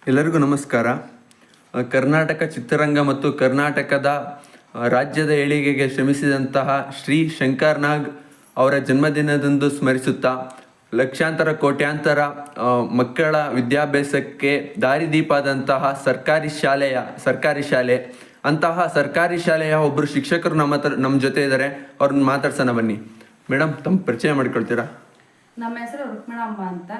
ಎಲ್ಲರಿಗೂ ನಮಸ್ಕಾರ. ಕರ್ನಾಟಕ ಚಿತ್ರರಂಗ ಮತ್ತು ಕರ್ನಾಟಕದ ರಾಜ್ಯದ ಏಳಿಗೆಗೆ ಶ್ರಮಿಸಿದಂತಹ ಶ್ರೀ ಶಂಕರ್ ನಾಗ್ ಅವರ ಜನ್ಮದಿನದಂದು ಸ್ಮರಿಸುತ್ತಾ ಲಕ್ಷಾಂತರ ಕೋಟ್ಯಾಂತರ ಮಕ್ಕಳ ವಿದ್ಯಾಭ್ಯಾಸಕ್ಕೆ ದಾರಿದೀಪ ಆದಂತಹ ಸರ್ಕಾರಿ ಶಾಲೆ ಅಂತಹ ಸರ್ಕಾರಿ ಶಾಲೆಯ ಒಬ್ಬರು ಶಿಕ್ಷಕರು ನಮ್ಮ ಜೊತೆ ಇದ್ದಾರೆ. ಅವ್ರನ್ನ ಮಾತಾಡ್ಸೋಣ ಬನ್ನಿ. ಮೇಡಮ್, ತಮ್ಮ ಪರಿಚಯ ಮಾಡಿಕೊಳ್ತೀರಾ? ನಮ್ಮ ಹೆಸರು ರುಕ್ಮಿಣಮ್ಮ ಅಂತ.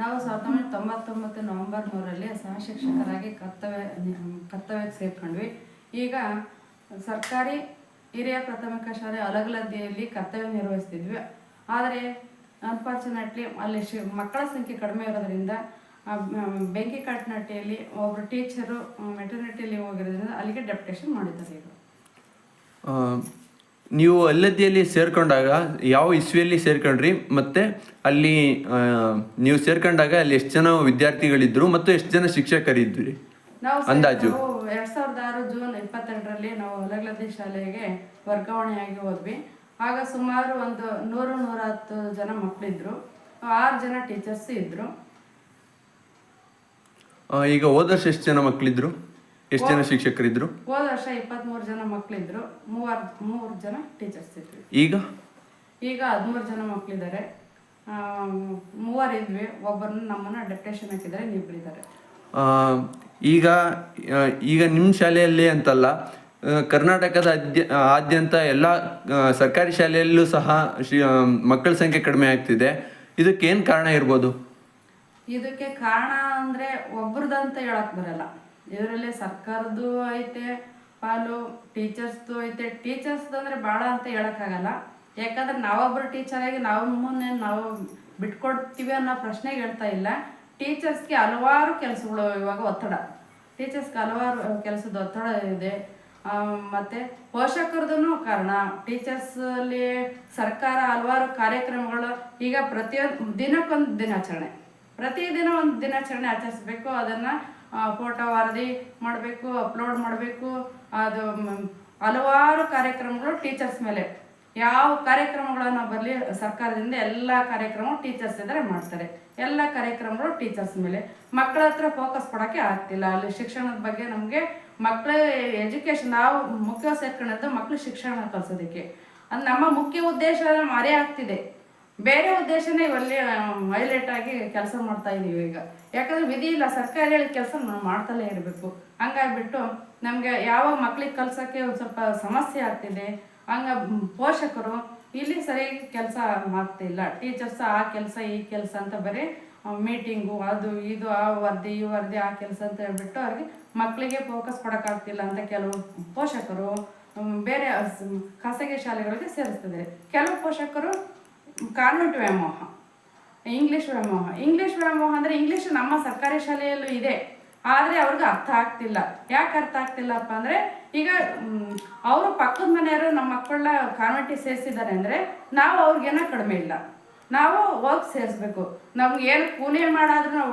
ನಾವು 1999 ನವೆಂಬರ್ 3ರಲ್ಲಿ ಸಹ ಶಿಕ್ಷಕರಾಗಿ ಕರ್ತವ್ಯಕ್ಕೆ ಸೇರ್ಕೊಂಡ್ವಿ. ಈಗ ಸರ್ಕಾರಿ ಹಿರಿಯ ಪ್ರಾಥಮಿಕ ಶಾಲೆ ಅಲಗಲದಿಯಲ್ಲಿ ಕರ್ತವ್ಯ ನಿರ್ವಹಿಸ್ತಿದ್ವಿ. ಆದರೆ ಅನ್ಫಾರ್ಚುನೇಟ್ಲಿ ಅಲ್ಲಿ ಮಕ್ಕಳ ಸಂಖ್ಯೆ ಕಡಿಮೆ ಇರೋದ್ರಿಂದ ಬೆಂಕಿಕಾಟನಹಟ್ಟಿಯಲ್ಲಿ ಒಬ್ಬರು ಟೀಚರು ಮೆಟರ್ನಿಟಿ ಲೀವ್ ಹೋಗಿರೋದ್ರಿಂದ ಅಲ್ಲಿಗೆ ಡೆಪ್ಯುಟೇಷನ್ ಮಾಡಿದ್ದಾರೆ. ಈಗ ನೀವು ಅಲ್ಲದಿಯಲ್ಲಿ ಸೇರ್ಕೊಂಡಾಗ ಯಾವ ಇಸ್ವಿಯಲ್ಲಿ ಸೇರ್ಕೊಂಡ್ರಿ, ಮತ್ತೆ ಅಲ್ಲಿ ನೀವು ಸೇರ್ಕೊಂಡಾಗ ಅಲ್ಲಿ ಎಷ್ಟು ಜನ ವಿದ್ಯಾರ್ಥಿಗಳಿದ್ರು ಮತ್ತು ಎಷ್ಟು ಜನ ಶಿಕ್ಷಕರಿದ್ರಿ ಅಂದಾಜು? 2006 ಜೂನ್ 22ರಲ್ಲಿ ನಾವು ಅಲಗಲದಿ ಶಾಲೆಗೆ ವರ್ಗಾವಣೆಯಾಗಿ ಹೋದ್ವಿ. ಆಗ ಸುಮಾರು ಒಂದು 100-110 ಜನ ಮಕ್ಕಳಿದ್ರು, 6 ಜನ ಟೀಚರ್ಸ್ ಇದ್ರು. ಈಗ ಹೋದ ವರ್ಷ ಎಷ್ಟು ಜನ ಮಕ್ಕಳಿದ್ರು, ಎಷ್ಟು ಜನ ಶಿಕ್ಷಕರಿದ್ರು? ಹೋದ ವರ್ಷ 23 ಜನ ಮಕ್ಕಳಿದ್ರು, 3 ಜನ ಟೀಚರ್ಸ್ ಇದ್ರು. ಈಗ 13 ಜನ ಮಕ್ಕಳಿದ್ದಾರೆ. 3 ಇದ್ವಿ, ಒಬ್ಬರನ್ನ ನಮ್ಮನ್ನ ಡೆಪ್ಯುಟೇಷನ್ ಹಾಕಿದ್ದಾರೆ, ಇಬ್ಬರಿದ್ದಾರೆ. ಈಗ ನಿಮ್ಮ ಶಾಲೆಯಲ್ಲಿ ಅಂತಲ್ಲ, ಕರ್ನಾಟಕದ ಆದ್ಯಂತ ಎಲ್ಲ ಸರ್ಕಾರಿ ಶಾಲೆಯಲ್ಲೂ ಸಹ ಮಕ್ಕಳ ಸಂಖ್ಯೆ ಕಡಿಮೆ ಆಗ್ತಿದೆ. ಇದಕ್ಕೇನು ಕಾರಣ ಇರ್ಬೋದು? ಇದಕ್ಕೆ ಕಾರಣ ಅಂದರೆ ಒಬ್ರದಂತ ಹೇಳಕ್ ಬರಲ್ಲ. ಇದರಲ್ಲಿ ಸರ್ಕಾರದ್ದು ಐತೆ ಪಾಲು, ಟೀಚರ್ಸ್ದು ಐತೆ. ಟೀಚರ್ಸ್ದು ಅಂದರೆ ಭಾಳ ಅಂತ ಹೇಳೋಕ್ಕಾಗಲ್ಲ. ಯಾಕಂದ್ರೆ ನಾವೊಬ್ಬರು ಟೀಚರಾಗಿ ನಾವು ಬಿಟ್ಕೊಡ್ತೀವಿ ಅನ್ನೋ ಪ್ರಶ್ನೆಗೆ ಹೇಳ್ತಾ ಇಲ್ಲ. ಟೀಚರ್ಸ್ಗೆ ಹಲವಾರು ಕೆಲಸಗಳು ಇವಾಗ ಟೀಚರ್ಸ್ಗೆ ಹಲವಾರು ಕೆಲಸದ ಒತ್ತಡ ಇದೆ. ಮತ್ತು ಪೋಷಕರದೂ ಕಾರಣ. ಟೀಚರ್ಸಲ್ಲಿ ಸರ್ಕಾರ ಹಲವಾರು ಕಾರ್ಯಕ್ರಮಗಳು, ಈಗ ದಿನಕ್ಕೊಂದು ದಿನಾಚರಣೆ, ಪ್ರತಿದಿನ ಒಂದು ದಿನಾಚರಣೆ ಆಚರಿಸ್ಬೇಕು. ಅದನ್ನು ಫೋಟೋ ವರದಿ ಮಾಡಬೇಕು, ಅಪ್ಲೋಡ್ ಮಾಡಬೇಕು. ಅದು ಹಲವಾರು ಕಾರ್ಯಕ್ರಮಗಳು ಟೀಚರ್ಸ್ ಮೇಲೆ. ಯಾವ ಕಾರ್ಯಕ್ರಮಗಳನ್ನು ಬರಲಿ ಸರ್ಕಾರದಿಂದ ಎಲ್ಲ ಕಾರ್ಯಕ್ರಮ ಟೀಚರ್ಸ್ ಇದ್ದರೆ ಮಾಡ್ತಾರೆ. ಎಲ್ಲ ಕಾರ್ಯಕ್ರಮಗಳು ಟೀಚರ್ಸ್ ಮೇಲೆ. ಮಕ್ಕಳ ಹತ್ರ ಫೋಕಸ್ ಕೊಡೋಕ್ಕೆ ಆಗ್ತಿಲ್ಲ. ಅಲ್ಲಿ ಶಿಕ್ಷಣದ ಬಗ್ಗೆ ನಮಗೆ ಮಕ್ಕಳ ಎಜುಕೇಷನ್, ನಾವು ಮುಖ್ಯ ಸೇರ್ಕೊಂಡಿದ್ದು ಮಕ್ಕಳು ಶಿಕ್ಷಣ ಕಲಿಸೋದಕ್ಕೆ. ಅದು ನಮ್ಮ ಮುಖ್ಯ ಉದ್ದೇಶ ಮರೆ ಆಗ್ತಿದೆ. ಬೇರೆ ಉದ್ದೇಶನೇ ಇವಲ್ಲಿ ಹೈಲೈಟ್ ಆಗಿ ಕೆಲಸ ಮಾಡ್ತಾ ಇದೀವಿ ಈಗ. ಯಾಕಂದ್ರೆ ವಿಧಿ ಇಲ್ಲ, ಸರ್ಕಾರ ಹೇಳಿದ ಕೆಲಸ ನಾವು ಮಾಡ್ತಲೇ ಇರಬೇಕು. ಹಂಗಾಗ್ಬಿಟ್ಟು ನಮಗೆ ಯಾವಾಗ ಮಕ್ಳಿಗೆ ಕಲ್ಸೋಕ್ಕೆ ಒಂದು ಸ್ವಲ್ಪ ಸಮಸ್ಯೆ ಆಗ್ತಿದೆ. ಪೋಷಕರು ಇಲ್ಲಿ ಸರಿಯಾಗಿ ಕೆಲಸ ಮಾಡ್ತಿಲ್ಲ. ಟೀಚರ್ಸ್ ಆ ಕೆಲಸ ಈ ಕೆಲಸ ಅಂತ ಬರೀ ಮೀಟಿಂಗು, ಅದು ಇದು, ಆ ವರದಿ ಈ ವರದಿ, ಆ ಕೆಲಸ ಅಂತ ಹೇಳ್ಬಿಟ್ಟು ಅವ್ರಿಗೆ ಮಕ್ಕಳಿಗೆ ಫೋಕಸ್ ಕೊಡೋಕ್ಕಾಗ್ತಿಲ್ಲ ಅಂತ ಕೆಲವು ಪೋಷಕರು ಬೇರೆ ಖಾಸಗಿ ಶಾಲೆಗಳಿಗೆ ಸೇರಿಸ್ತಿದ್ದಾರೆ. ಕೆಲವು ಪೋಷಕರು ಕಾನ್ವೆಂಟ್ ವ್ಯಾಮೋಹ, ಇಂಗ್ಲೀಷ್ ವ್ಯಾಮೋಹ ಅಂದರೆ ಇಂಗ್ಲೀಷ್ ನಮ್ಮ ಸರ್ಕಾರಿ ಶಾಲೆಯಲ್ಲೂ ಇದೆ, ಆದರೆ ಅವ್ರಿಗೆ ಅರ್ಥ ಆಗ್ತಿಲ್ಲ. ಯಾಕೆ ಅರ್ಥ ಆಗ್ತಿಲ್ಲಪ್ಪ ಅಂದರೆ, ಈಗ ಅವರು ಪಕ್ಕದ ಮನೆಯವರು ನಮ್ಮ ಮಕ್ಕಳನ್ನ ಕಾನ್ವೆಂಟಿಗೆ ಸೇರಿಸಿದ್ದಾರೆ ಅಂದರೆ ನಾವು ಅವ್ರಿಗೇನೋ ಕಡಿಮೆ ಇಲ್ಲ, ನಾವು ಹೋಗಿ ಸೇರಿಸ್ಬೇಕು. ನಮ್ಗೆ ಏನು ಕೂಲಿ ಮಾಡಾದ್ರೂ ನಾವು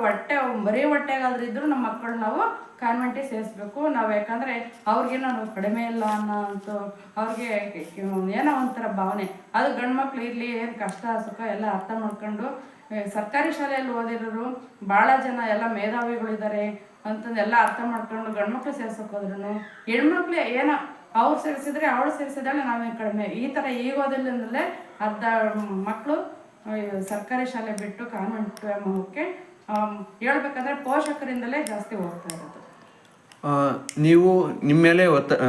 ಬರೀ ಹೊಟ್ಟೆಗಾದ್ರೂ ಇದ್ರೂ ನಮ್ಮ ಮಕ್ಕಳು ನಾವು ಕಾನ್ವೆಂಟಿಗೆ ಸೇರಿಸ್ಬೇಕು ನಾವು. ಯಾಕಂದರೆ ಅವ್ರಿಗೇನೋ ನಾವು ಕಡಿಮೆ ಇಲ್ಲ ಅನ್ನೋಂಥ ಅವ್ರಿಗೆ ಏನೋ ಒಂಥರ ಭಾವನೆ. ಅದು ಗಂಡು ಮಕ್ಳು ಇರಲಿ, ಏನು ಕಷ್ಟ ಸುಖ ಎಲ್ಲ ಅರ್ಥ ಮಾಡ್ಕೊಂಡು ಸರ್ಕಾರಿ ಶಾಲೆಯಲ್ಲಿ ಓದಿರೋರು ಭಾಳ ಜನ ಎಲ್ಲ ಮೇಧಾವಿಗಳಿದ್ದಾರೆ ಅಂತಂದು ಎಲ್ಲ ಅರ್ಥ ಮಾಡ್ಕೊಂಡು ಗಂಡು ಮಕ್ಳು ಸೇರ್ಸೋಕೆ ಹೋದ್ರೂ ಹೆಣ್ಮಕ್ಳು ಏನೋ ಅವ್ರು ಸೇರಿಸಿದ್ರೆ ಅವಳು ಸೇರಿಸಿದಾಳೆ ನಾವೇನು ಕಡಿಮೆ, ಈ ಥರ ಈಗ ಓದಿಲ್ಲಂದಲೇ ಅರ್ಧ ಮಕ್ಕಳು ಸರ್ಕಾರಿ ಶಾಲೆ ಬಿಟ್ಟು ಕಾನ್ವೆಂಟ್ ವ್ಯಾಮೋಹಕ್ಕೆ ಹೇಳ್ಬೇಕಂದ್ರೆ ಪೋಷಕರಿಂದಲೇ ಜಾಸ್ತಿ ಹೋಗ್ತಾ ಇರೋದು. ನೀವು ನಿಮ್ಮ ಮೇಲೆ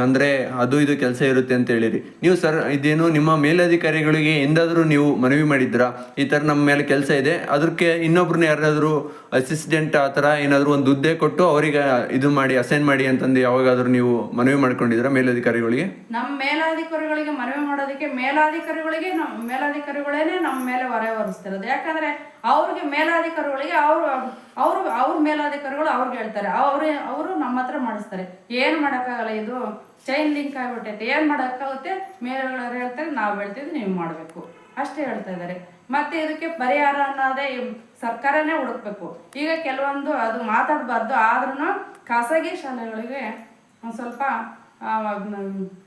ಅಂದರೆ ಅದು ಇದು ಕೆಲಸ ಇರುತ್ತೆ ಅಂತ ಹೇಳಿರಿ. ನೀವು ಇದೇನು ನಿಮ್ಮ ಮೇಲಧಿಕಾರಿಗಳಿಗೆ ಎಂದಾದರೂ ನೀವು ಮನವಿ ಮಾಡಿದ್ರಾ, ಈ ಥರ ನಮ್ಮ ಮೇಲೆ ಕೆಲಸ ಇದೆ, ಅದಕ್ಕೆ ಇನ್ನೊಬ್ರನ್ನ ಯಾರಾದರೂ ಅಸಿಸ್ಟೆಂಟ್ ಆ ಥರ ಏನಾದರೂ ಒಂದು ಹುದ್ದೆ ಕೊಟ್ಟು ಅವರಿಗೆ ಇದು ಮಾಡಿ ಅಸೈನ್ ಮಾಡಿ ಅಂತಂದು ಯಾವಾಗಾದರೂ ನೀವು ಮನವಿ ಮಾಡ್ಕೊಂಡಿದ್ದೀರಾ ಮೇಲಧಿಕಾರಿಗಳಿಗೆ? ನಮ್ಮ ಮೇಲಾಧಿಕಾರಿಗಳಿಗೆ ಮನವಿ ಮಾಡೋದಕ್ಕೆ ಮೇಲಾಧಿಕಾರಿಗಳೇನೆ ನಮ್ಮ ಮೇಲೆ ಹೊರೆ ಹೊರಿಸ್ತಿರೋದು. ಯಾಕಂದರೆ ಅವ್ರಿಗೆ ಮೇಲಾಧಿಕಾರಿಗಳಿಗೆ ಅವ್ರ ಮೇಲಾಧಿಕಾರಿಗಳು ಅವ್ರಿಗೆ ಹೇಳ್ತಾರೆ, ಅವರು ನಮ್ಮ ಹತ್ರ ಮಾಡಿಸ್ತಾರೆ. ಏನು ಮಾಡೋಕ್ಕಾಗಲ್ಲ, ಇದು ಚೈನ್ ಲಿಂಕ್ ಆಗಿಬಿಟ್ಟೈತೆ, ಏನು ಮಾಡೋಕ್ಕಾಗುತ್ತೆ? ಮೇಲ್ಗಳವ್ರು ಹೇಳ್ತಾರೆ, ನಾವು ಹೇಳ್ತಿದ್ವಿ, ನೀವು ಮಾಡಬೇಕು ಅಷ್ಟೇ ಹೇಳ್ತಾ ಇದ್ದಾರೆ. ಮತ್ತು ಇದಕ್ಕೆ ಪರಿಹಾರ ಅನ್ನೋದೇ ಸರ್ಕಾರನೇ ಹುಡುಕ್ಬೇಕು. ಈಗ ಕೆಲವೊಂದು ಅದು ಮಾತಾಡಬಾರ್ದು, ಆದ್ರೂ ಖಾಸಗಿ ಶಾಲೆಗಳಿಗೆ ಒಂದು ಸ್ವಲ್ಪ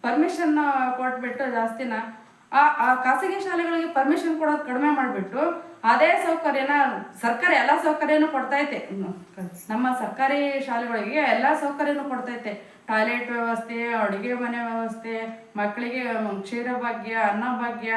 ಪರ್ಮಿಷನ್ ಕೊಟ್ಬಿಟ್ಟು ಜಾಸ್ತಿನ ಆ ಖಾಸಗಿ ಶಾಲೆಗಳಿಗೆ ಪರ್ಮಿಷನ್ ಕೊಡೋದು ಕಡಿಮೆ ಮಾಡಿಬಿಟ್ಟು ಅದೇ ಸೌಕರ್ಯನ ಸರ್ಕಾರ ಎಲ್ಲ ಸೌಕರ್ಯನೂ ಕೊಡ್ತೈತೆ. ನಮ್ಮ ಸರ್ಕಾರಿ ಶಾಲೆಗಳಿಗೆ ಎಲ್ಲ ಸೌಕರ್ಯನೂ ಕೊಡ್ತೈತೆ. ಟಾಯ್ಲೆಟ್ ವ್ಯವಸ್ಥೆ, ಅಡುಗೆ ಮನೆ ವ್ಯವಸ್ಥೆ, ಮಕ್ಕಳಿಗೆ ಕ್ಷೀರಭಾಗ್ಯ, ಅನ್ನಭಾಗ್ಯ,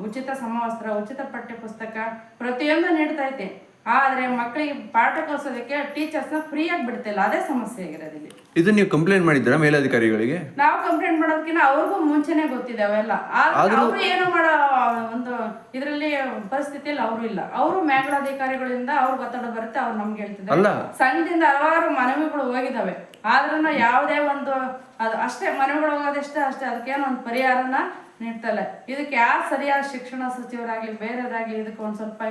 ಉಚಿತ ಸಮವಸ್ತ್ರ, ಉಚಿತ ಪಠ್ಯ ಪುಸ್ತಕ ಪ್ರತಿಯೊಂದು ನೀಡ್ತೈತೆ. ಆದರೆ ಮಕ್ಕಳಿಗೆ ಪಾಠ ಕಲಿಸೋದಕ್ಕೆ ಟೀಚರ್ಸ್ನ ಫ್ರೀಯಾಗಿ ಬಿಡ್ತಿಲ್ಲ. ಅದೇ ಸಮಸ್ಯೆ ಆಗಿರೋದಿಲ್ಲ. ಇದು ನೀವು ಕಂಪ್ಲೇಂಟ್ ಮಾಡಿದ್ದೀರಾ ಮೇಲಧಿಕಾರಿಗಳಿಗೆ? ನಾವು ಕಂಪ್ಲೇಂಟ್ ಮಾಡೋದಕ್ಕಿಂತ ಅವ್ರಿಗೂ ಮುಂಚೆನೆ ಗೊತ್ತಿದೆ ಅವೆಲ್ಲ. ಅವರು ಏನು ಮಾಡೋ ಒಂದು ಇದರಲ್ಲಿ ಪರಿಸ್ಥಿತಿಯಲ್ಲಿ ಅವರು ಇಲ್ಲ. ಅವರು ಮೇಲಾಧಿಕಾರಿಗಳಿಂದ ಅವ್ರಿಗೆ ಒತ್ತಡ ಬರುತ್ತೆ, ಅವ್ರು ನಮ್ಗೆ ಹೇಳ್ತಿದ್ದಾರೆ. ಸಂಘದಿಂದ ಹಲವಾರು ಮನವಿಗಳು ಹೋಗಿದಾವೆ, ಆದ್ರೂ ಯಾವುದೇ ಒಂದು ಅದು ಅಷ್ಟೇ ಮನವಿಗಳು ಹೋಗೋದಷ್ಟೇ ಅಷ್ಟೇ, ಅದಕ್ಕೇನೋ ಒಂದು ಪರಿಹಾರನ ನೀಡ್ತಲ್ಲ. ಇದಕ್ಕೆ ಯಾರು ಸರಿಯಾದ ಶಿಕ್ಷಣ ಸಚಿವರಾಗ್ಲಿ ಬೇರೆದಾಗ್ಲಿ ಇದಕ್ಕೆ ಒಂದು ಸ್ವಲ್ಪ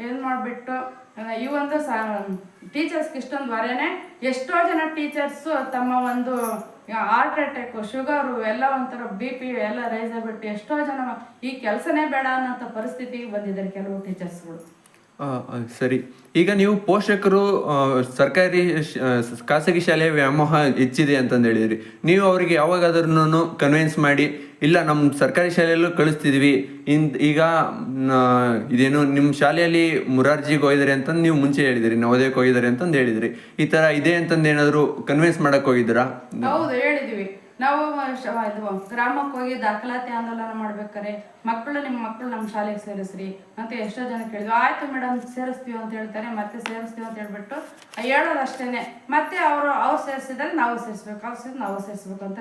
ಏನು ಮಾಡಿಬಿಟ್ಟು ಈ ಒಂದು ಟೀಚರ್ಸ್ಗೆ ಇಷ್ಟೊಂದು ಹೊರೆನೆ. ಎಷ್ಟೋ ಜನ ಟೀಚರ್ಸು ತಮ್ಮ ಒಂದು ಹಾರ್ಟ್ ಅಟ್ಯಾಕು, ಶುಗರು ಎಲ್ಲ ಒಂಥರ BP ಎಲ್ಲ ರೈಸ್ ಆಗಿಬಿಟ್ಟು ಎಷ್ಟೋ ಜನ ಈ ಕೆಲಸನೇ ಬೇಡ ಅನ್ನೋಂಥ ಪರಿಸ್ಥಿತಿಗೆ ಬಂದಿದ್ದಾರೆ ಕೆಲವು ಟೀಚರ್ಸ್ಗಳು. ಸರಿ, ಈಗ ನೀವು ಪೋಷಕರು ಸರ್ಕಾರಿ ಖಾಸಗಿ ಶಾಲೆಯ ವ್ಯಾಮೋಹ ಹೆಚ್ಚಿದೆ ಅಂತಂದು ಹೇಳಿದ್ರಿ. ನೀವು ಅವರಿಗೆ ಯಾವಾಗಾದ್ರೂ ಕನ್ವಿನ್ಸ್ ಮಾಡಿ ಇಲ್ಲ ನಮ್ಮ ಸರ್ಕಾರಿ ಶಾಲೆಯಲ್ಲೂ ಕಳಿಸ್ತಿದ್ವಿ, ಈಗ ಇದೇನು ನಿಮ್ಮ ಶಾಲೆಯಲ್ಲಿ ಮುರಾರ್ಜಿಗೆ ಹೋಗಿದ್ದಾರೆ ಅಂತಂದು ನೀವು ಮುಂಚೆ ಹೇಳಿದಿರಿ, ನವೋದಯಕ್ಕೆ ಹೋಗಿದ್ದಾರೆ ಅಂತಂದು ಹೇಳಿದ್ರಿ. ಈ ಥರ ಇದೆ ಅಂತಂದು ಏನಾದರೂ ಕನ್ವಿನ್ಸ್ ಮಾಡಕ್ಕೆ ಹೋಗಿದ್ದೀರಾ? ಹೌದು, ಹೇಳಿದ್ವಿ. ನಾವು ಇದು ಗ್ರಾಮಕ್ಕೆ ಹೋಗಿ ದಾಖಲಾತಿ ಆಂದೋಲನ ಮಾಡ್ಬೇಕಾರೆ ನಿಮ್ಮ ಮಕ್ಕಳು ನಮ್ಮ ಶಾಲೆಗೆ ಸೇರಿಸ್ರಿ ಅಂತ ಎಷ್ಟೋ ಜನ ಕೇಳಿದ್ವಿ. ಆಯ್ತು ಮೇಡಮ್ ಸೇರಿಸ್ತೀವಿ ಅಂತ ಹೇಳ್ತಾರೆ, ಮತ್ತೆ ಸೇರಿಸ್ತೀವಿ ಅಂತ ಹೇಳ್ಬಿಟ್ಟು ಹೇಳೋದಷ್ಟೇನೆ. ಮತ್ತೆ ಅವ್ರು ಸೇರಿಸಿದ್ರೆ ನಾವು ಸೇರಿಸ್ಬೇಕು, ನಾವು ಸೇರಿಸ್ಬೇಕು ಅಂತ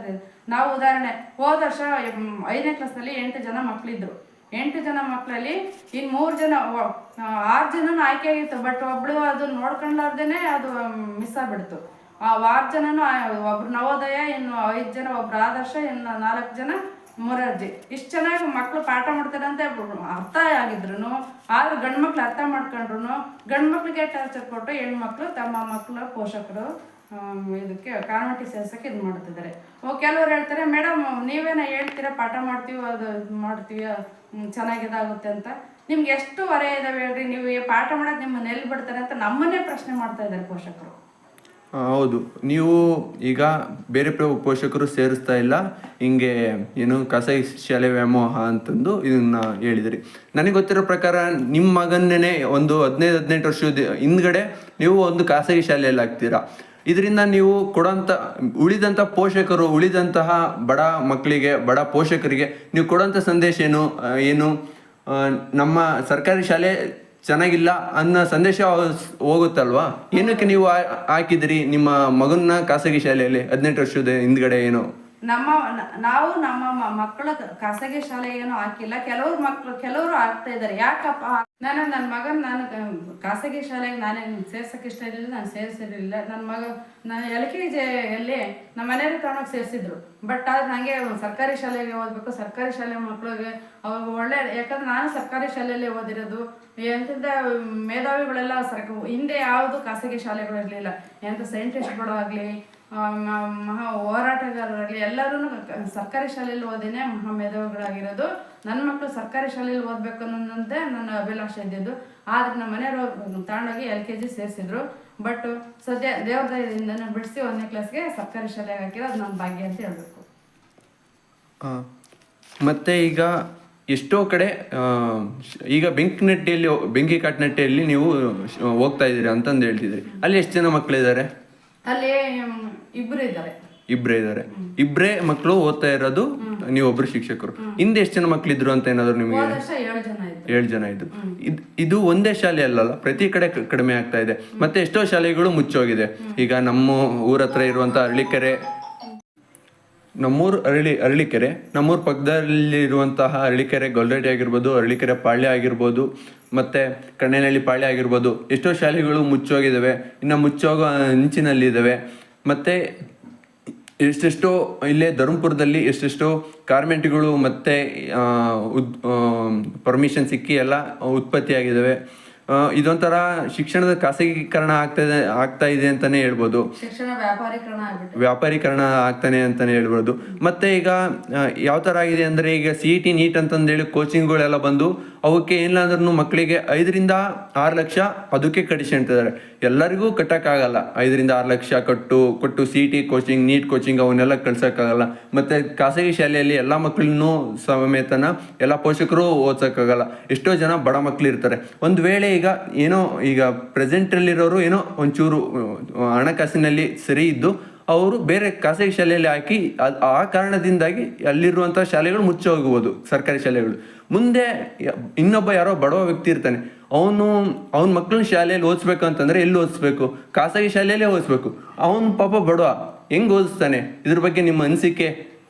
ನಾವು ಉದಾಹರಣೆ ಹೋದ ವರ್ಷ 5ನೇ ಕ್ಲಾಸ್ನಲ್ಲಿ 8 ಜನ ಮಕ್ಕಳಿದ್ರು. 8 ಜನ ಮಕ್ಕಳಲ್ಲಿ ಇನ್ನು 3 ಜನ 6 ಜನನೂ ಆಯ್ಕೆ ಆಗಿತ್ತು. ಬಟ್ ಒಬ್ಳು ಅದು ನೋಡ್ಕೊಂಡ್ಲಾರ್ದೇನೆ ಅದು ಮಿಸ್ ಆಗ್ಬಿಡ್ತು. ಆ 6 ಜನನು ಒಬ್ರು ನವೋದಯ, ಇನ್ನು 5 ಜನ ಒಬ್ರು ಆದರ್ಶ, ಇನ್ನು 4 ಜನ ಮೊರಾರ್ಜಿ. ಇಷ್ಟು ಚೆನ್ನಾಗಿ ಮಕ್ಕಳು ಪಾಠ ಮಾಡ್ತಾರೆ ಅಂತ ಅರ್ಥ ಆಗಿದ್ರು, ಆದ್ರೆ ಗಂಡು ಮಕ್ಳು ಅರ್ಥ ಮಾಡ್ಕೊಂಡ್ರು ಗಂಡು ಮಕ್ಳಿಗೆ ಟಾರ್ಚರ್ ಕೊಟ್ಟು ಹೆಣ್ಮಕ್ಳು ತಮ್ಮ ಮಕ್ಕಳ ಪೋಷಕರು ಇದಕ್ಕೆ ಕಾನ್ವೆಂಟಿಗೆ ಸೇರ್ಸಕ್ಕೆ ಇದು ಮಾಡ್ತಿದ್ದಾರೆ. ಕೆಲವ್ರು ಹೇಳ್ತಾರೆ ಮೇಡಮ್ ನೀವೇನ ಹೇಳ್ತೀರಾ ಪಾಠ ಮಾಡ್ತೀವಿ ಅದು ಮಾಡ್ತೀವಿ ಚೆನ್ನಾಗಿದಾಗುತ್ತೆ ಅಂತ. ನಿಮ್ಗೆ ಎಷ್ಟು ಹೊರೆ ಇದಾವೆ ಹೇಳ್ರಿ, ನೀವು ಪಾಠ ಮಾಡೋದು ನಿಮ್ಮನ್ನ ಎಲ್ಲಿ ಬಿಡ್ತಾರೆ ಅಂತ ನಮ್ಮನ್ನೇ ಪ್ರಶ್ನೆ ಮಾಡ್ತಾ ಇದ್ದಾರೆ ಪೋಷಕರು. ಹೌದು, ನೀವು ಈಗ ಬೇರೆ ಪೋಷಕರು ಸೇರಿಸ್ತಾ ಇಲ್ಲ, ಹಿಂಗೆ ಏನು ಖಾಸಗಿ ಶಾಲೆ ವ್ಯಾಮೋಹ ಅಂತಂದು ಇದನ್ನ ಹೇಳಿದ್ರಿ. ನನಗೆ ಗೊತ್ತಿರೋ ಪ್ರಕಾರ ನಿಮ್ಮ ಮಗನ್ನೇ ಒಂದು 15-18 ವರ್ಷದ ಹಿಂದ್ಗಡೆ ನೀವು ಒಂದು ಖಾಸಗಿ ಶಾಲೆಯಲ್ಲಿ ಹಾಕ್ತೀರಾ. ಇದರಿಂದ ನೀವು ಕೊಡೋಂಥ ಉಳಿದಂಥ ಪೋಷಕರು, ಉಳಿದಂತಹ ಬಡ ಮಕ್ಕಳಿಗೆ, ಬಡ ಪೋಷಕರಿಗೆ ನೀವು ಕೊಡೋಂಥ ಸಂದೇಶ ಏನು ನಮ್ಮ ಸರ್ಕಾರಿ ಶಾಲೆ ಚೆನ್ನಾಗಿಲ್ಲ ಅನ್ನೋ ಸಂದೇಶ ಹೋಗುತ್ತಲ್ವಾ? ಏನಕ್ಕೆ ನೀವು ಹಾಕಿದ್ರಿ ನಿಮ್ಮ ಮಗನ್ನ ಖಾಸಗಿ ಶಾಲೆಯಲ್ಲಿ 18 ವರ್ಷದ ಹಿಂದ್ಗಡೆ? ನಾವು ನಮ್ಮ ಮಕ್ಕಳ ಖಾಸಗಿ ಶಾಲೆಗೆ ಏನೋ ಹಾಕಿಲ್ಲ. ಕೆಲವರು ಹಾಕ್ತಾ ಇದ್ದಾರೆ. ಯಾಕಪ್ಪ ನನ್ನ ಮಗನ್ ನಾನು ಖಾಸಗಿ ಶಾಲೆಗೆ ನಾನೇ ಸೇರ್ಸಕ್ಕೆ ಇಷ್ಟ ಇರಲಿಲ್ಲ, ನಾನು ಸೇರಿಸಿರಲಿಲ್ಲ. ನಾನು LKGಯಲ್ಲಿ ನಮ್ಮ ಮನೆಯವ್ರ ತಗೊಂಡೋಗಿ ಸೇರಿಸಿದ್ರು. ಬಟ್ ಆದ್ರೆ ನನಗೆ ಸರ್ಕಾರಿ ಶಾಲೆಗೆ ಓದಬೇಕು, ಸರ್ಕಾರಿ ಶಾಲೆ ಮಕ್ಕಳಿಗೆ ಅವಾಗ ಒಳ್ಳೆ, ಯಾಕಂದ್ರೆ ನಾನು ಸರ್ಕಾರಿ ಶಾಲೆಯಲ್ಲೇ ಓದಿರೋದು. ಎಂತಿಂದ ಮೇಧಾವಿಗಳೆಲ್ಲ ಹಿಂದೆ ಯಾವುದು ಖಾಸಗಿ ಶಾಲೆಗಳು ಇರಲಿಲ್ಲ. ಎಂತ ಸೈಂಟಿಸ್ಟ್ಗಳು ಆಗಲಿ, ಮಹಾ ಹೋರಾಟಗಾರರಾಗಲಿ ಎಲ್ಲರೂ ಸರ್ಕಾರಿ ಶಾಲೆಯಲ್ಲಿ ಓದಿನೇ ಮಹಾ ಮೇಧಾವಿಗಳಾಗಿರೋದು. ನನ್ನ ಮಕ್ಕಳು ಸರ್ಕಾರಿ ಶಾಲೆಯಲ್ಲಿ ಓದಬೇಕು ಅನ್ನೋದೇ ನನ್ನ ಅಭಿಲಾಷೆ ಇದ್ದಿದ್ದು. ಆದರೆ ನಮ್ಮ ಮನೆಯವರು ತಗೊಂಡೋಗಿ LKG ಸೇರಿಸಿದ್ರು. ಬಟ್ ಸದ್ಯ ದೇವ್ರ ದಯದಿಂದ ಬಿಡಿಸಿ 1ನೇ ಕ್ಲಾಸ್ಗೆ ಸರ್ಕಾರಿ ಶಾಲೆಗೆ ಹಾಕಿರೋ ಅದು ನನ್ನ ಭಾಗ್ಯ ಅಂತ ಹೇಳ್ಬೇಕು. ಮತ್ತೆ ಈಗ ಎಷ್ಟೋ ಕಡೆ ಈಗ ಬೆಂಕಿಕಾಟ್ನಟ್ಟಿಯಲ್ಲಿ ನೀವು ಹೋಗ್ತಾ ಇದ್ದೀರಿ ಅಂತಂದು ಹೇಳ್ತಿದ್ರಿ. ಅಲ್ಲಿ ಎಷ್ಟು ಜನ ಮಕ್ಕಳಿದ್ದಾರೆ? ಅಲ್ಲಿ ಇಬ್ಬರೇ ಇದ್ದಾರೆ. ಇಬ್ಬರೇ ಮಕ್ಕಳು ಓದ್ತಾ ಇರೋದು, ನೀವೊಬ್ರು ಶಿಕ್ಷಕರು. ಹಿಂದೆ ಎಷ್ಟು ಜನ ಮಕ್ಕಳಿದ್ರು ಅಂತ ಏನಾದ್ರು ನಿಮಗೆ? 7 ಜನ ಇದ್ರು. ಇದು ಒಂದೇ ಶಾಲೆ ಅಲ್ಲಲ್ಲ, ಪ್ರತಿ ಕಡೆ ಕಡಿಮೆ ಆಗ್ತಾ ಇದೆ. ಮತ್ತೆ ಎಷ್ಟೋ ಶಾಲೆಗಳು ಮುಚ್ಚೋಗಿದೆ. ಈಗ ನಮ್ಮ ಊರ ಹತ್ರ ಇರುವಂತ ಅರಳಿಕೆರೆ, ಅರಳಿಕೆರೆ, ನಮ್ಮೂರ ಪಕ್ಕದಲ್ಲಿರುವಂತಹ ಅರಳಿಕೆರೆ ಗೊಲ್ರೆಡ್ಡಿ ಆಗಿರ್ಬೋದು, ಅರಳಿಕೆರೆ ಪಾಳ್ಯ ಆಗಿರ್ಬೋದು, ಮತ್ತು ಕಣ್ಣೇನಹಳ್ಳಿ ಪಾಳ್ಯ ಆಗಿರ್ಬೋದು, ಎಷ್ಟೋ ಶಾಲೆಗಳು ಮುಚ್ಚೋಗಿದ್ದಾವೆ, ಇನ್ನು ಮುಚ್ಚೋಗೋ ಅಂಚಿನಲ್ಲಿದ್ದಾವೆ. ಮತ್ತು ಎಷ್ಟೆಷ್ಟೋ ಇಲ್ಲೇ ಧರ್ಮಪುರದಲ್ಲಿ ಎಷ್ಟೆಷ್ಟೋ ಕಾರ್ಮೆಂಟ್ಗಳು ಮತ್ತು ಪರ್ಮಿಷನ್ ಸಿಕ್ಕಿ ಎಲ್ಲ ಉತ್ಪತ್ತಿಯಾಗಿದ್ದಾವೆ. ಇದೊಂಥರ ಶಿಕ್ಷಣದ ಖಾಸಗೀಕರಣ ಆಗ್ತಾ ಇದೆ ಅಂತಾನೆ ಹೇಳ್ಬೋದು. ಶಿಕ್ಷಣ ವ್ಯಾಪಾರೀಕರಣ ಆಗ್ಬಿಟ್ಟು ವ್ಯಾಪಾರೀಕರಣ ಆಗ್ತಾನೆ ಅಂತಾನೆ ಹೇಳ್ಬೋದು. ಮತ್ತೆ ಈಗ ಯಾವ ಥರ ಆಗಿದೆ ಅಂದರೆ, ಈಗ CET ನೀಟ್ ಅಂತಂದೇಳಿ ಕೋಚಿಂಗ್ಗಳೆಲ್ಲ ಬಂದು ಅವಕ್ಕೆ ಏನಿಲ್ಲ ಮಕ್ಕಳಿಗೆ 5 ರಿಂದ 6 ಲಕ್ಷ ಅದಕ್ಕೆ ಕಟ್ಟಿಸ್ಕೊಂತಿದ್ದಾರೆ. ಎಲ್ಲರಿಗೂ ಕಟ್ಟೋಕ್ಕಾಗಲ್ಲ. 5 ರಿಂದ 6 ಲಕ್ಷ ಕೊಟ್ಟು CET ಕೋಚಿಂಗ್, ನೀಟ್ ಕೋಚಿಂಗ್ ಅವನ್ನೆಲ್ಲ ಕಳ್ಸೋಕ್ಕಾಗಲ್ಲ. ಮತ್ತು ಖಾಸಗಿ ಶಾಲೆಯಲ್ಲಿ ಎಲ್ಲ ಮಕ್ಕಳನ್ನೂ ಸಮೇತನ ಎಲ್ಲ ಪೋಷಕರು ಓದ್ಸೋಕ್ಕಾಗಲ್ಲ. ಎಷ್ಟೋ ಜನ ಬಡ ಮಕ್ಕಳು ಇರ್ತಾರೆ. ಒಂದು ವೇಳೆ ಈಗ ಪ್ರೆಸೆಂಟಲ್ಲಿರೋರು ಏನೋ ಒಂಚೂರು ಹಣಕಾಸಿನಲ್ಲಿ ಸರಿ ಇದ್ದು ಅವರು ಬೇರೆ ಖಾಸಗಿ ಶಾಲೆಯಲ್ಲಿ ಹಾಕಿ ಆ ಕಾರಣದಿಂದಾಗಿ ಅಲ್ಲಿರುವಂಥ ಶಾಲೆಗಳು ಮುಚ್ಚಿ ಹೋಗ್ಬೋದು, ಸರ್ಕಾರಿ ಶಾಲೆಗಳು. ಮುಂದೆ ಇನ್ನೊಬ್ಬ ಯಾರೋ ಬಡವ ವ್ಯಕ್ತಿ ಇರ್ತಾನೆ, ಅವನ ಮಕ್ಕಳನ್ನ ಶಾಲೆಯಲ್ಲಿ ಓದಿಸ್ಬೇಕು ಅಂತಂದರೆ ಎಲ್ಲಿ ಓದಿಸ್ಬೇಕು? ಖಾಸಗಿ ಶಾಲೆಯಲ್ಲೇ ಓದಿಸ್ಬೇಕು. ಅವನು ಪಾಪ ಬಡವ, ಹೆಂಗೆ ಓದಿಸ್ತಾನೆ? ಇದ್ರ ಬಗ್ಗೆ ನಿಮ್ಮ ಅನಿಸಿಕೆ?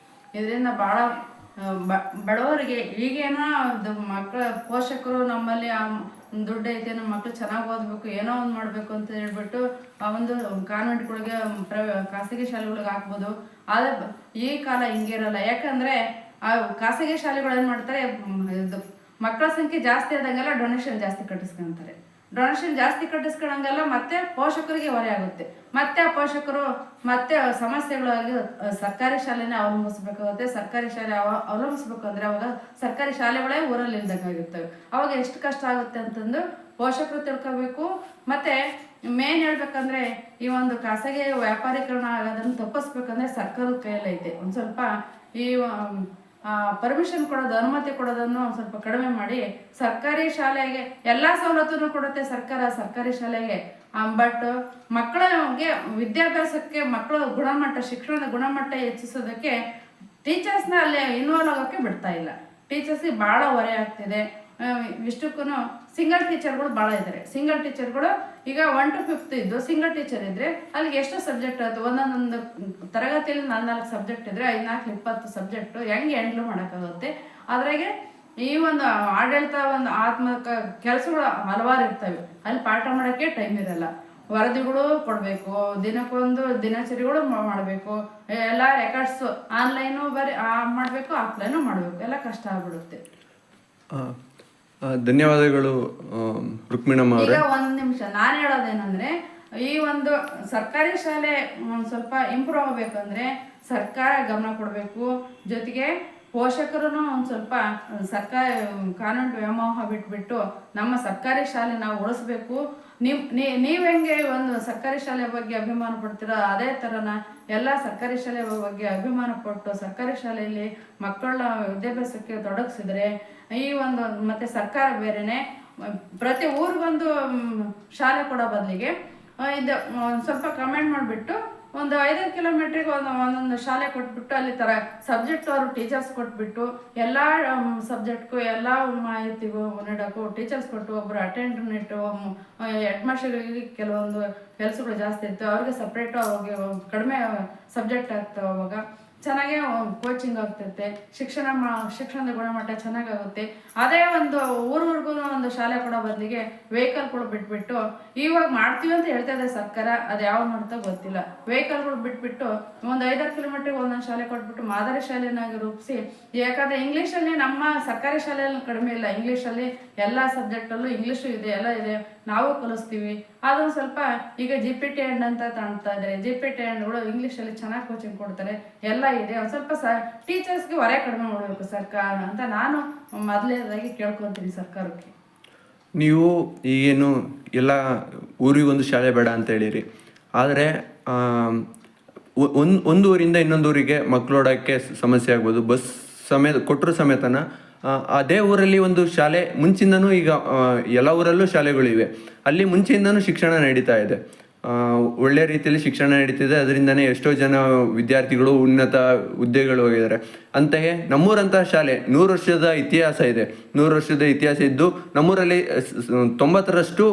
ಇದರಿಂದ ಭಾಳ ಬಡವರಿಗೆ ಈಗೇನೋ ಮಕ್ಕಳ ಪೋಷಕರು ನಮ್ಮಲ್ಲಿ ದುಡ್ಡು ಐತೆ, ನಮ್ಮ ಮಕ್ಕಳು ಚೆನ್ನಾಗಿ ಓದಬೇಕು, ಏನೋ ಒಂದು ಮಾಡಬೇಕು ಅಂತ ಹೇಳ್ಬಿಟ್ಟು ಆ ಒಂದು ಕಾನ್ವೆಂಟ್ಗಳಿಗೆ ಖಾಸಗಿ ಶಾಲೆಗಳಿಗೆ ಹಾಕ್ಬೋದು. ಆದರೆ ಈ ಕಾಲ ಹಿಂಗಿರಲ್ಲ. ಯಾಕಂದರೆ ಆ ಖಾಸಗಿ ಶಾಲೆಗಳು ಏನು ಮಾಡ್ತಾರೆ, ಮಕ್ಕಳ ಸಂಖ್ಯೆ ಜಾಸ್ತಿ ಆದಂಗೆಲ್ಲ ಡೊನೇಷನ್ ಜಾಸ್ತಿ ಕಟ್ಟಿಸ್ಕೊಂತಾರೆ. ಡೊನೇಷನ್ ಜಾಸ್ತಿ ಕಟ್ಟಿಸ್ಕೊಂಡಂಗೆಲ್ಲ ಮತ್ತೆ ಪೋಷಕರಿಗೆ ಹೊರೆ ಆಗುತ್ತೆ. ಮತ್ತೆ ಆ ಪೋಷಕರು ಮತ್ತೆ ಸಮಸ್ಯೆಗಳಾಗಿ ಸರ್ಕಾರಿ ಶಾಲೆನೇ ಅವಲಂಬಿಸ್ಬೇಕಾಗುತ್ತೆ. ಸರ್ಕಾರಿ ಶಾಲೆ ಅವಲಂಬಿಸ್ಬೇಕು ಅಂದರೆ ಅವಾಗ ಸರ್ಕಾರಿ ಶಾಲೆಗಳೇ ಊರಲ್ಲಿ ಇಲ್ದಂಗಾಗಿರ್ತವೆ. ಅವಾಗ ಎಷ್ಟು ಕಷ್ಟ ಆಗುತ್ತೆ ಅಂತಂದು ಪೋಷಕರು ತಿಳ್ಕೋಬೇಕು. ಮತ್ತು ಮೇನ್ ಹೇಳ್ಬೇಕಂದ್ರೆ ಈ ಒಂದು ಖಾಸಗಿ ವ್ಯಾಪಾರೀಕರಣ ಆಗೋದನ್ನು ತಪ್ಪಿಸ್ಬೇಕಂದ್ರೆ ಸರ್ಕಾರದ ಕೈಯಲ್ಲೈತೆ. ಒಂದು ಸ್ವಲ್ಪ ಈ ಪರ್ಮಿಷನ್ ಕೊಡೋದು, ಅನುಮತಿ ಕೊಡೋದನ್ನು ಸ್ವಲ್ಪ ಕಡಿಮೆ ಮಾಡಿ ಸರ್ಕಾರಿ ಶಾಲೆಗೆ ಎಲ್ಲ ಸವಲತ್ತನ್ನು ಕೊಡುತ್ತೆ ಸರ್ಕಾರ ಸರ್ಕಾರಿ ಶಾಲೆಗೆ. ಬಟ್ ಮಕ್ಕಳಿಗೆ ವಿದ್ಯಾಭ್ಯಾಸಕ್ಕೆ ಮಕ್ಕಳ ಗುಣಮಟ್ಟ, ಶಿಕ್ಷಣದ ಗುಣಮಟ್ಟ ಹೆಚ್ಚಿಸೋದಕ್ಕೆ ಟೀಚರ್ಸ್ನ ಅಲ್ಲಿ ಇನ್ವಾಲ್ವ್ ಆಗೋಕ್ಕೆ ಬಿಡ್ತಾ ಇಲ್ಲ. ಟೀಚರ್ಸ್ಗೆ ಭಾಳ ಹೊರೆ ಆಗ್ತಿದೆ. ಇಷ್ಟಕ್ಕೂ ಸಿಂಗಲ್ ಟೀಚರ್ಗಳು ಭಾಳ ಇದ್ದಾರೆ. ಸಿಂಗಲ್ ಟೀಚರ್ಗಳು ಈಗ 1 to 5th ಇದ್ದು ಸಿಂಗಲ್ ಟೀಚರ್ ಇದ್ದರೆ ಅಲ್ಲಿಗೆ ಎಷ್ಟು ಸಬ್ಜೆಕ್ಟ್ ಆಯ್ತು? ಒಂದೊಂದು ತರಗತಿಯಲ್ಲಿ 4 ಸಬ್ಜೆಕ್ಟ್ ಇದ್ದರೆ 5, 4, 20 ಸಬ್ಜೆಕ್ಟು ಹೆಂಗೆ ಹ್ಯಾಂಡ್ಲ್ ಮಾಡೋಕ್ಕಾಗುತ್ತೆ? ಅದ್ರಾಗೆ ಈ ಒಂದು ಆಡಳಿತ ಒಂದು ಆತ್ಮಕ ಕೆಲಸಗಳು ಹಲವಾರು ಇರ್ತವೆ. ಅಲ್ಲಿ ಪಾಠ ಮಾಡೋಕ್ಕೆ ಟೈಮ್ ಇರಲ್ಲ. ವರದಿಗಳು ಕೊಡಬೇಕು, ದಿನಕ್ಕೊಂದು ದಿನಚರಿಗಳು ಮಾಡಬೇಕು, ಎಲ್ಲ ರೆಕಾರ್ಡ್ಸು ಆನ್ಲೈನು ಮಾಡಬೇಕು, ಆಫ್ಲೈನು ಮಾಡಬೇಕು. ಎಲ್ಲ ಕಷ್ಟ ಆಗ್ಬಿಡುತ್ತೆ. ಧನ್ಯವಾದಗಳು ರುಕ್ಮಿಣಮ್ಮ ಅವರೇ. ಈಗ 1 ನಿಮಿಷ ನಾನು ಹೇಳೋದೇನಂದ್ರೆ, ಈ ಒಂದು ಸರ್ಕಾರಿ ಶಾಲೆ ಸ್ವಲ್ಪ ಇಂಪ್ರೂವ್ ಆಗಬೇಕಂದ್ರೆ ಸರ್ಕಾರ ಗಮನ ಕೊಡಬೇಕು. ಜೊತೆಗೆ ಪೋಷಕರು ಒಂದು ಸ್ವಲ್ಪ ಸರ್ಕಾರ ಕಾನೂನು ವ್ಯಾಮೋಹ ಬಿಟ್ಬಿಟ್ಟು ನಮ್ಮ ಸರ್ಕಾರಿ ಶಾಲೆ ನಾವು ಉಳಿಸ್ಬೇಕು. ನೀವು ಹೆಂಗೆ ಒಂದು ಸರ್ಕಾರಿ ಶಾಲೆ ಬಗ್ಗೆ ಅಭಿಮಾನ ಪಡ್ತೀರೋ ಅದೇ ಥರನ ಎಲ್ಲ ಸರ್ಕಾರಿ ಶಾಲೆ ಬಗ್ಗೆ ಅಭಿಮಾನ ಪಟ್ಟು ಸರ್ಕಾರಿ ಶಾಲೆಯಲ್ಲಿ ಮಕ್ಕಳ ವಿದ್ಯಾಭ್ಯಾಸಕ್ಕೆ ತೊಡಗಿಸಿದ್ರೆ ಈ ಒಂದು ಮತ್ತೆ ಸರ್ಕಾರ ಬೇರೆನೆ ಪ್ರತಿ ಊರಿಗೊಂದು ಶಾಲೆ ಕೊಡೋ ಬದಲಿಗೆ ಇದು ಸ್ವಲ್ಪ ಕಮೆಂಟ್ ಮಾಡಿಬಿಟ್ಟು ಒಂದು 5 ಕಿಲೋಮೀಟ್ರಿಗೆ ಒಂದೊಂದು ಶಾಲೆ ಕೊಟ್ಬಿಟ್ಟು ಅಲ್ಲಿ ಥರ ಸಬ್ಜೆಕ್ಟ್ ಅವರು ಟೀಚರ್ಸ್ ಕೊಟ್ಬಿಟ್ಟು ಎಲ್ಲ ಸಬ್ಜೆಕ್ಟ್ಗೂ ಎಲ್ಲ ಮಾಹಿತಿಗೂ ನೀಡೋಕ್ಕೂ ಟೀಚರ್ಸ್ ಕೊಟ್ಟು ಒಬ್ಬರು ಅಟೆಂಡರ್ ಇಟ್ಟು ಹೆಡ್ ಮಾಸ್ಟರ್ಗಳಿಗೆ ಕೆಲವೊಂದು ಕೆಲಸಗಳು ಜಾಸ್ತಿ ಇರ್ತವೆ, ಅವ್ರಿಗೆ ಸಪ್ರೇಟು ಅವ್ರಿಗೆ ಕಡಿಮೆ ಸಬ್ಜೆಕ್ಟ್ ಆಗ್ತವೆ. ಅವಾಗ ಚೆನ್ನಾಗೇ ಕೋಚಿಂಗ್ ಆಗ್ತೈತೆ, ಶಿಕ್ಷಣದ ಗುಣಮಟ್ಟ ಚೆನ್ನಾಗಾಗುತ್ತೆ. ಅದೇ ಒಂದು ಊರಿಗೂ ಒಂದು ಶಾಲೆ ಕೊಡೋ ಬದಲಿಗೆ ವೆಹಿಕಲ್ಗಳು ಬಿಟ್ಬಿಟ್ಟು ಇವಾಗ ಮಾಡ್ತೀವಿ ಅಂತ ಹೇಳ್ತಾ ಇದೆ ಸರ್ಕಾರ, ಅದು ಯಾವ ಮಾಡ್ತಾ ಗೊತ್ತಿಲ್ಲ. ವೆಹಿಕಲ್ಗಳು ಬಿಟ್ಬಿಟ್ಟು ಒಂದು 5 ಕಿಲೋಮೀಟ್ರಿಗೆ ಒಂದೊಂದು ಶಾಲೆ ಕೊಟ್ಬಿಟ್ಟು ಮಾದರಿ ಶಾಲೆನಾಗಿ ರೂಪಿಸಿ. ಯಾಕಂದರೆ ಇಂಗ್ಲೀಷಲ್ಲಿ ನಮ್ಮ ಸರ್ಕಾರಿ ಶಾಲೆಯಲ್ಲಿ ಕಡಿಮೆ ಇಲ್ಲ. ಇಂಗ್ಲೀಷಲ್ಲಿ ಎಲ್ಲ ಸಬ್ಜೆಕ್ಟಲ್ಲೂ ಇಂಗ್ಲೀಷು ಇದೆ, ಎಲ್ಲ ಇದೆ, ನಾವು ಕಲಿಸ್ತೀವಿ. ಅದೊಂದು ಸ್ವಲ್ಪ ಈಗ GPT ಹ್ಯಾಂಡ್ ಅಂತ ತಾಣ್ತಾ ಇದ್ದಾರೆ. GPT ಹ್ಯಾಂಡ್ಗಳು ಇಂಗ್ಲೀಷಲ್ಲಿ ಚೆನ್ನಾಗಿ ಕೋಚಿಂಗ್ ಕೊಡ್ತಾರೆ, ಎಲ್ಲ ಇದೆ. ಒಂದು ಸ್ವಲ್ಪ ಟೀಚರ್ಸ್ಗೆ ಹೊರೆ ಕಡಿಮೆ ಮಾಡಬೇಕು ಸರ್ಕಾರ ಅಂತ ನಾನು ಮೊದಲನೇದಾಗಿ ಕೇಳ್ಕೊತೀನಿ ಸರ್ಕಾರಕ್ಕೆ. ನೀವು ಈಗೇನು ಎಲ್ಲ ಊರಿಗೊಂದು ಶಾಲೆ ಬೇಡ ಅಂತ ಹೇಳಿರಿ, ಆದರೆ ಒಂದು ಊರಿಂದ ಇನ್ನೊಂದು ಊರಿಗೆ ಮಕ್ಕಳೋಡೋಕ್ಕೆ ಸಮಸ್ಯೆ ಆಗ್ಬೋದು. ಬಸ್ ಕೊಟ್ಟರು ಸಮೇತನ ಅದೇ ಊರಲ್ಲಿ ಒಂದು ಶಾಲೆ ಮುಂಚಿಂದನೂ ಈಗ ಎಲ್ಲ ಊರಲ್ಲೂ ಶಾಲೆಗಳಿವೆ. ಅಲ್ಲಿ ಮುಂಚೆಯಿಂದನೂ ಶಿಕ್ಷಣ ನಡೀತಾ ಇದೆ, ಒಳ್ಳೆ ರೀತಿಯಲ್ಲಿ ಶಿಕ್ಷಣ ನಡೀತಿದೆ. ಅದರಿಂದನೇ ಎಷ್ಟೋ ಜನ ವಿದ್ಯಾರ್ಥಿಗಳು ಉನ್ನತ ಹುದ್ದೆಗಳು ಹೋಗಿದ್ದಾರೆ. ಅಂತೆಯೇ ನಮ್ಮೂರಂತಹ ಶಾಲೆ 100 ವರ್ಷದ ಇತಿಹಾಸ ಇದೆ. 100 ವರ್ಷದ ಇತಿಹಾಸ ಇದ್ದು ನಮ್ಮೂರಲ್ಲಿ 90%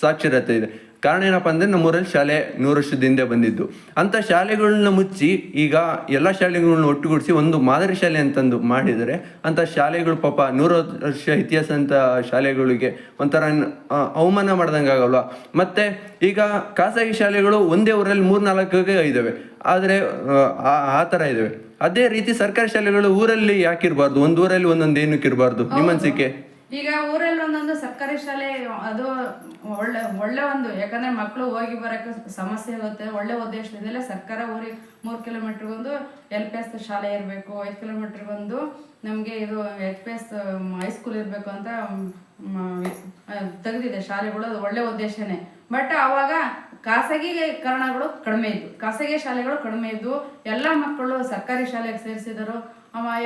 ಸಾಕ್ಷರತೆ ಇದೆ. ಕಾರಣ ಏನಪ್ಪ ಅಂದರೆ ನಮ್ಮೂರಲ್ಲಿ ಶಾಲೆ 100 ವರ್ಷದ ಹಿಂದೆ ಬಂದಿದ್ದು. ಅಂಥ ಶಾಲೆಗಳನ್ನ ಮುಚ್ಚಿ ಈಗ ಎಲ್ಲ ಶಾಲೆಗಳನ್ನ ಒಟ್ಟುಗೂಡಿಸಿ ಒಂದು ಮಾದರಿ ಶಾಲೆ ಅಂತಂದು ಮಾಡಿದರೆ ಅಂಥ ಶಾಲೆಗಳು ಪಾಪ 100 ವರ್ಷ ಇತಿಹಾಸ ಅಂತ ಶಾಲೆಗಳಿಗೆ ಒಂಥರ ಅವಮಾನ ಮಾಡ್ದಂಗೆ ಆಗಲ್ವ? ಮತ್ತು ಈಗ ಖಾಸಗಿ ಶಾಲೆಗಳು ಒಂದೇ ಊರಲ್ಲಿ 3-4 ಇದ್ದಾವೆ, ಆದರೆ ಆ ಥರ ಇದ್ದಾವೆ. ಅದೇ ರೀತಿ ಸರ್ಕಾರಿ ಶಾಲೆಗಳು ಊರಲ್ಲಿ ಯಾಕಿರಬಾರ್ದು? ಒಂದು ಊರಲ್ಲಿ ಒಂದೊಂದು ಏನಕ್ಕೆ ಇರಬಾರ್ದು? ನಿಮ್ಮ ಅನಿಸಿಕೆ? ಈಗ ಊರಲ್ಲಿ ಒಂದೊಂದು ಸರ್ಕಾರಿ ಶಾಲೆ ಅದು ಒಳ್ಳೆ ಒಂದು, ಯಾಕಂದ್ರೆ ಮಕ್ಕಳು ಹೋಗಿ ಬರೋಕ್ಕೆ ಸಮಸ್ಯೆ ಆಗುತ್ತೆ. ಒಳ್ಳೆ ಉದ್ದೇಶದಿಂದಲೇ ಸರ್ಕಾರ ಊರಿಗೆ 3 ಕಿಲೋಮೀಟ್ರಿಗೊಂದು LPS ಶಾಲೆ ಇರಬೇಕು, 5 ಕಿಲೋಮೀಟ್ರಿಗೊಂದು ನಮಗೆ ಇದು FPS ಹೈಸ್ಕೂಲ್ ಇರಬೇಕು ಅಂತ ತೆಗೆದಿದೆ ಶಾಲೆಗಳು. ಅದು ಒಳ್ಳೆ ಉದ್ದೇಶನೇ. ಬಟ್ ಆವಾಗ ಖಾಸಗೀಕರಣಗಳು ಕಡಿಮೆ ಇದ್ದು, ಖಾಸಗಿ ಶಾಲೆಗಳು ಕಡಿಮೆ ಇದ್ದು, ಎಲ್ಲ ಮಕ್ಕಳು ಸರ್ಕಾರಿ ಶಾಲೆಗೆ ಸೇರಿಸಿದರು.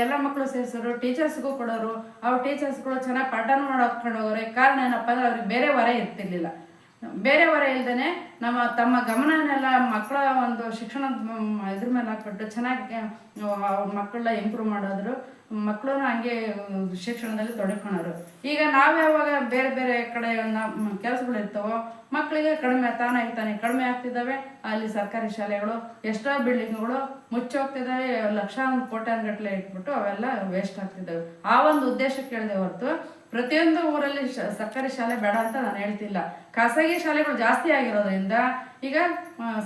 ಎಲ್ಲ ಮಕ್ಕಳು ಸೇರಿಸಿದ್ರು, ಟೀಚರ್ಸ್ಗೂ ಕೊಡೋರು. ಅವ್ರ ಟೀಚರ್ಸ್ಗಳು ಚೆನ್ನಾಗಿ ಪಾಠನೂ ಮಾಡ್ಕೊಂಡು ಹೋಗೋರೆ. ಕಾರಣ ಏನಪ್ಪ ಅಂದ್ರೆ ಅವ್ರಿಗೆ ಬೇರೆ ಹೊರೆ ಇರ್ತಿರ್ಲಿಲ್ಲ. ಬೇರೆ ಹೊರೆ ಇಲ್ದೇ ತಮ್ಮ ಗಮನನೆಲ್ಲ ಮಕ್ಕಳ ಒಂದು ಶಿಕ್ಷಣದ ಇದ್ರ ಮೇಲೆ ಹಾಕ್ಬಿಟ್ಟು ಚೆನ್ನಾಗಿ ಮಕ್ಕಳನ್ನ ಇಂಪ್ರೂವ್ ಮಾಡಿದ್ರು. ಮಕ್ಕಳು ಹಂಗೆ ಶಿಕ್ಷಣದಲ್ಲಿ ತೊಡಗಿಕೊಂಡರು. ಈಗ ನಾವ್ಯಾವಾಗ ಬೇರೆ ಬೇರೆ ಕಡೆ ಕೆಲಸಗಳು ಇರ್ತಾವೋ ಮಕ್ಕಳಿಗೆ ಕಡಿಮೆ ಕಡಿಮೆ ಆಗ್ತಿದ್ದಾವೆ. ಅಲ್ಲಿ ಸರ್ಕಾರಿ ಶಾಲೆಗಳು ಎಷ್ಟೋ ಬಿಲ್ಡಿಂಗ್ಗಳು ಮುಚ್ಚೋಗ್ತಿದ್ದಾವೆ. ಲಕ್ಷಾಂತರ ಕೋಟ್ಯಾಂಗಟ್ಟಲೆ ಇಟ್ಬಿಟ್ಟು ಅವೆಲ್ಲ ವೇಸ್ಟ್ ಆಗ್ತಿದ್ದಾವೆ. ಆ ಒಂದು ಉದ್ದೇಶಕ್ಕೆ ಹೇಳಿದೆ ಹೊರತು ಪ್ರತಿಯೊಂದು ಊರಲ್ಲಿ ಸರ್ಕಾರಿ ಶಾಲೆ ಬೇಡ ಅಂತ ನಾನು ಹೇಳ್ತಿಲ್ಲ. ಖಾಸಗಿ ಶಾಲೆಗಳು ಜಾಸ್ತಿ ಆಗಿರೋದ್ರಿಂದ ಈಗ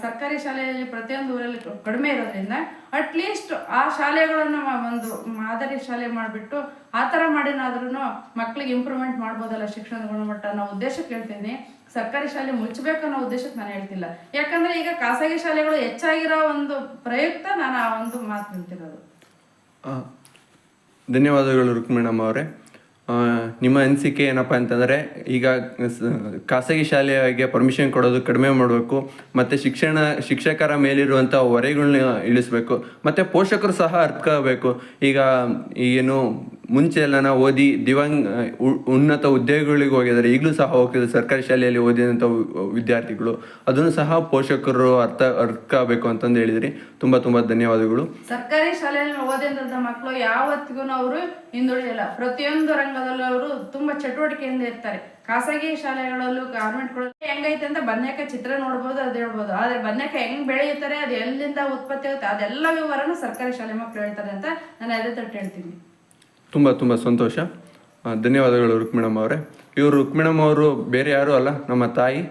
ಸರ್ಕಾರಿ ಶಾಲೆಯಲ್ಲಿ ಪ್ರತಿಯೊಂದು ಊರಲ್ಲಿ ಕಡಿಮೆ ಇರೋದ್ರಿಂದ ಅಟ್ಲೀಸ್ಟ್ ಆ ಶಾಲೆಗಳನ್ನು ಒಂದು ಮಾದರಿ ಶಾಲೆ ಮಾಡಿಬಿಟ್ಟು ಆ ಥರ ಮಾಡಿನಾದ್ರೂ ಮಕ್ಕಳಿಗೆ ಇಂಪ್ರೂವ್ಮೆಂಟ್ ಮಾಡ್ಬೋದಲ್ಲ ಶಿಕ್ಷಣದ ಗುಣಮಟ್ಟ ಅನ್ನೋ ಉದ್ದೇಶಕ್ಕೆ ಹೇಳ್ತೀನಿ. ಸರ್ಕಾರಿ ಶಾಲೆ ಮುಚ್ಚಬೇಕು ಅನ್ನೋ ಉದ್ದೇಶಕ್ಕೆ ನಾನು ಹೇಳ್ತಿಲ್ಲ. ಯಾಕಂದ್ರೆ ಈಗ ಖಾಸಗಿ ಶಾಲೆಗಳು ಹೆಚ್ಚಾಗಿರೋ ಒಂದು ಪ್ರಯುಕ್ತ ನಾನು ಆ ಒಂದು ಮಾತು ಹೇಳ್ತಿರೋದು. ಧನ್ಯವಾದಗಳು ರುಕ್ಮಿಣಮ್ಮ ಅವರೇ. ನಿಮ್ಮ ಅನಿಸಿಕೆ ಏನಪ್ಪ ಅಂತಂದರೆ, ಈಗ ಖಾಸಗಿ ಶಾಲೆಗೆ ಪರ್ಮಿಷನ್ ಕೊಡೋದು ಕಡಿಮೆ ಮಾಡಬೇಕು, ಮತ್ತು ಶಿಕ್ಷಕರ ಮೇಲಿರುವಂಥ ಹೊರೆಗಳನ್ನ ಇಳಿಸ್ಬೇಕು, ಮತ್ತು ಪೋಷಕರು ಸಹ ಅರ್ತ್ಕೋಬೇಕು. ಈಗ ಏನು ಮುಂಚೆ ಎಲ್ಲ ಓದಿ ಉನ್ನತ ಉದ್ಯೋಗಗಳಿಗೆ ಹೋಗಿದ್ದಾರೆ, ಈಗಲೂ ಸಹ ಹೋಗ್ತಿದ್ದಾರೆ ಸರ್ಕಾರಿ ಶಾಲೆಯಲ್ಲಿ ಓದಿದಂಥ ವಿದ್ಯಾರ್ಥಿಗಳು. ಅದನ್ನು ಸಹ ಪೋಷಕರು ಅರ್ತ್ಕೋಬೇಕು ಅಂತಂದು ಹೇಳಿದ್ರಿ. ತುಂಬ ತುಂಬ ಧನ್ಯವಾದಗಳು. ಸರ್ಕಾರಿ ಶಾಲೆಯಲ್ಲಿ ಓದಿದಂಥ ಮಕ್ಕಳು ಯಾವತ್ತಿಗೂ ಅವರು ಹಿಂದುಳಿಯಲ್ಲ. ಪ್ರತಿಯೊಂದು ರಂಗದಲ್ಲೂ ಅವರು ತುಂಬ ಚಟುವಟಿಕೆಯಿಂದ ಇರ್ತಾರೆ. ಖಾಸಗಿ ಶಾಲೆಗಳಲ್ಲೂ ಗಾರ್ಮೆಂಟ್ಗಳು ಹೆಂಗೈತೆ ಅಂತ ಬದನೆಕಾಯಿ ಚಿತ್ರ ನೋಡ್ಬೋದು, ಅದು ಹೇಳ್ಬೋದು. ಆದರೆ ಬದನೆಕಾಯಿ ಹೆಂಗ್ ಬೆಳೆಯುತ್ತಾರೆ, ಅದು ಎಲ್ಲಿಂದ ಉತ್ಪತ್ತಿ ಆಗುತ್ತೆ, ಅದೆಲ್ಲ ವಿವರನೂ ಸರ್ಕಾರಿ ಶಾಲೆ ಮಕ್ಕಳು ಹೇಳ್ತಾರೆ ಅಂತ ನಾನು ಅದೇ ತಟ್ಟು ಹೇಳ್ತೀನಿ. ತುಂಬ ತುಂಬ ಸಂತೋಷ. ಧನ್ಯವಾದಗಳು ರುಕ್ಮಿಣಮ್ಮ ಅವರೇ. ಇವರು ರುಕ್ಮಿಣಮ್ಮ ಅವರು ಬೇರೆ ಯಾರೂ ಅಲ್ಲ, ನಮ್ಮ ತಾಯಿ.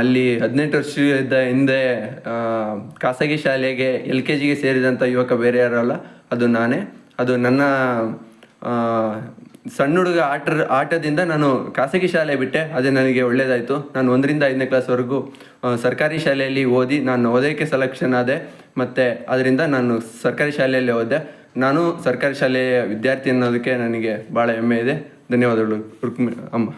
ಅಲ್ಲಿ 18 ವರ್ಷದ ಹಿಂದೆ ಖಾಸಗಿ ಶಾಲೆಗೆ LKGಗೆ ಸೇರಿದಂಥ ಯುವಕ ಬೇರೆ ಯಾರೂ ಅಲ್ಲ, ಅದು ನಾನೇ. ಅದು ನನ್ನ ಸಣ್ಣ ಹುಡುಗ ಆಟದಿಂದ ನಾನು ಖಾಸಗಿ ಶಾಲೆ ಬಿಟ್ಟೆ. ಅದೇ ನನಗೆ ಒಳ್ಳೆಯದಾಯಿತು. ನಾನು 1ರಿಂದ 5ನೇ ಕ್ಲಾಸ್ವರೆಗೂ ಸರ್ಕಾರಿ ಶಾಲೆಯಲ್ಲಿ ಓದಿ ನಾನು ಓದೋಕ್ಕೆ ಸೆಲೆಕ್ಷನ್ ಆದೆ. ಮತ್ತು ಅದರಿಂದ ನಾನು ಸರ್ಕಾರಿ ಶಾಲೆಯಲ್ಲಿ ಓದಿದೆ. ನಾನು ಸರ್ಕಾರಿ ಶಾಲೆಯ ವಿದ್ಯಾರ್ಥಿ ಅನ್ನೋದಕ್ಕೆ ನನಗೆ ಭಾಳ ಹೆಮ್ಮೆ ಇದೆ. ಧನ್ಯವಾದಗಳು ರುಕ್ಮಿಣ ಅಮ್ಮ.